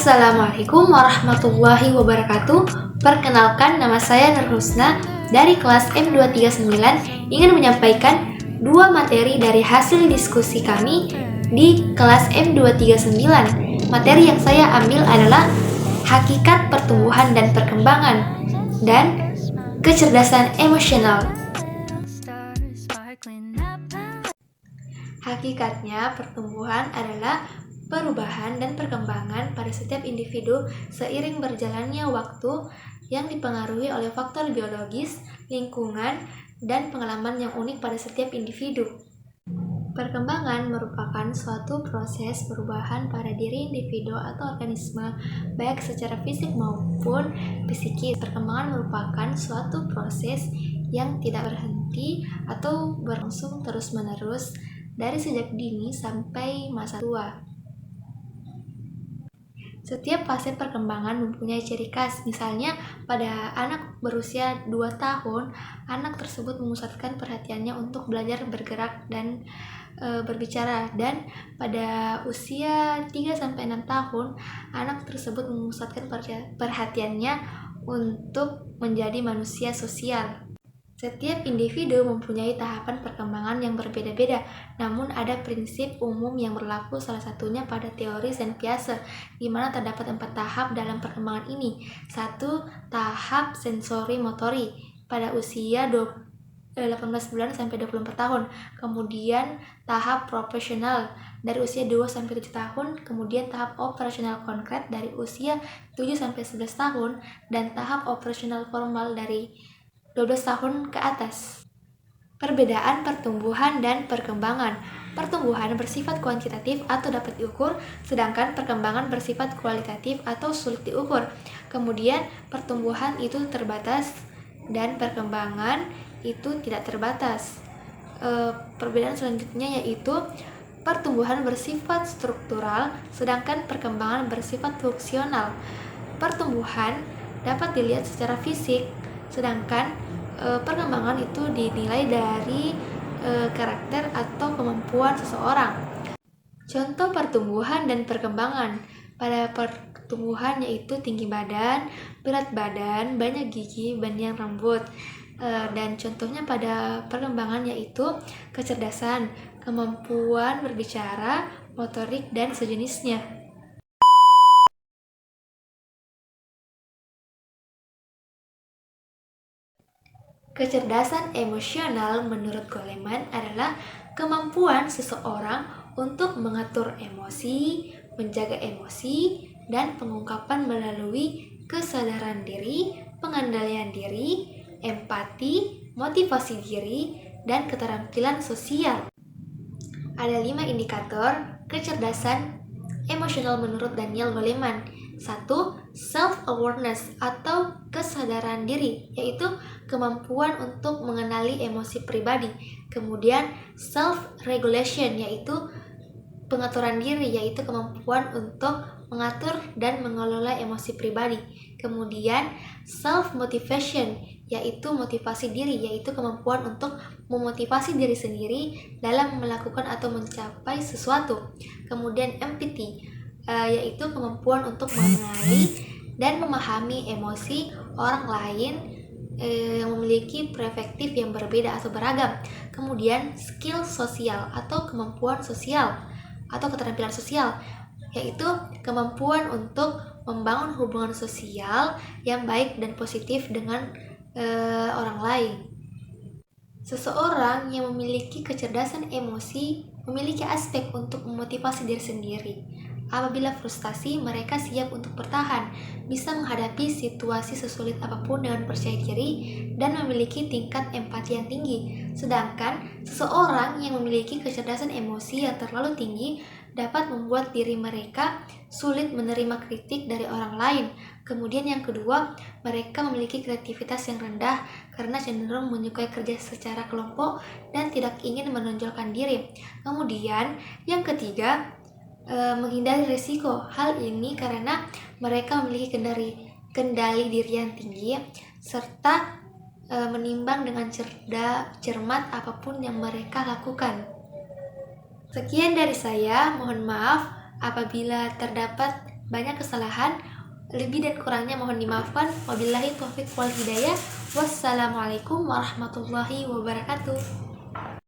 Assalamualaikum warahmatullahi wabarakatuh. Perkenalkan, nama saya Nur Husna dari kelas M239 ingin menyampaikan dua materi dari hasil diskusi kami di kelas M239. Materi yang saya ambil adalah hakikat pertumbuhan dan perkembangan dan kecerdasan emosional. Hakikatnya, pertumbuhan adalah perubahan dan perkembangan pada setiap individu seiring berjalannya waktu yang dipengaruhi oleh faktor biologis, lingkungan, dan pengalaman yang unik pada setiap individu. Perkembangan merupakan suatu proses perubahan pada diri individu atau organisme, baik secara fisik maupun psikis. Perkembangan merupakan suatu proses yang tidak berhenti atau berlangsung terus-menerus dari sejak dini sampai masa tua. Setiap fase perkembangan mempunyai ciri khas. Misalnya, pada anak berusia 2 tahun, anak tersebut memusatkan perhatiannya untuk belajar bergerak dan berbicara, dan pada usia 3-6 tahun, anak tersebut memusatkan perhatiannya untuk menjadi manusia sosial. Setiap individu mempunyai tahapan perkembangan yang berbeda-beda, namun ada prinsip umum yang berlaku, salah satunya pada teori Saint-Piaget, di mana terdapat 4 tahap dalam perkembangan ini. 1. Tahap sensori motori pada usia 18 bulan sampai 24 tahun. Kemudian tahap profesional dari usia 2 sampai 7 tahun, kemudian tahap operasional konkret dari usia 7 sampai 11 tahun, dan tahap operasional formal dari 12 tahun ke atas. Perbedaan pertumbuhan dan perkembangan. Pertumbuhan bersifat kuantitatif atau dapat diukur, sedangkan perkembangan bersifat kualitatif atau sulit diukur. Kemudian pertumbuhan itu terbatas dan perkembangan itu tidak terbatas. Perbedaan selanjutnya yaitu pertumbuhan bersifat struktural, sedangkan perkembangan bersifat fungsional. Pertumbuhan dapat dilihat secara fisik, sedangkan perkembangan itu dinilai dari karakter atau kemampuan seseorang. Contoh pertumbuhan dan perkembangan. Pada pertumbuhan yaitu tinggi badan, berat badan, banyak gigi, panjang rambut. Dan contohnya pada perkembangan yaitu kecerdasan, kemampuan berbicara, motorik, dan sejenisnya. Kecerdasan emosional menurut Goleman adalah kemampuan seseorang untuk mengatur emosi, menjaga emosi, dan pengungkapan melalui kesadaran diri, pengendalian diri, empati, motivasi diri, dan keterampilan sosial. Ada 5 indikator kecerdasan emosional menurut Daniel Goleman. 1. Self-awareness atau kesadaran diri, yaitu kemampuan untuk mengenali emosi pribadi. Kemudian self-regulation, yaitu pengaturan diri, yaitu kemampuan untuk mengatur dan mengelola emosi pribadi. Kemudian self-motivation, yaitu motivasi diri, yaitu kemampuan untuk memotivasi diri sendiri dalam melakukan atau mencapai sesuatu. Kemudian empathy, yaitu kemampuan untuk mengenali dan memahami emosi orang lain yang memiliki perspektif yang berbeda atau beragam. Kemudian skill sosial atau kemampuan sosial atau keterampilan sosial, yaitu kemampuan untuk membangun hubungan sosial yang baik dan positif dengan orang lain. Seseorang yang memiliki kecerdasan emosi memiliki aspek untuk memotivasi diri sendiri. Apabila frustasi, mereka siap untuk bertahan, bisa menghadapi situasi sesulit apapun dengan percaya diri, dan memiliki tingkat empati yang tinggi. Sedangkan seseorang yang memiliki kecerdasan emosi yang terlalu tinggi dapat membuat diri mereka sulit menerima kritik dari orang lain. Kemudian yang kedua, mereka memiliki kreativitas yang rendah karena cenderung menyukai kerja secara kelompok dan tidak ingin menonjolkan diri. Kemudian yang ketiga, menghindari risiko. Hal ini karena mereka memiliki kendali diri yang tinggi serta menimbang dengan cermat apapun yang mereka lakukan. Sekian dari saya, mohon maaf apabila terdapat banyak kesalahan. Lebih dan kurangnya mohon dimaafkan. Wabillahi taufiq wal hidayah. Wassalamualaikum warahmatullahi wabarakatuh.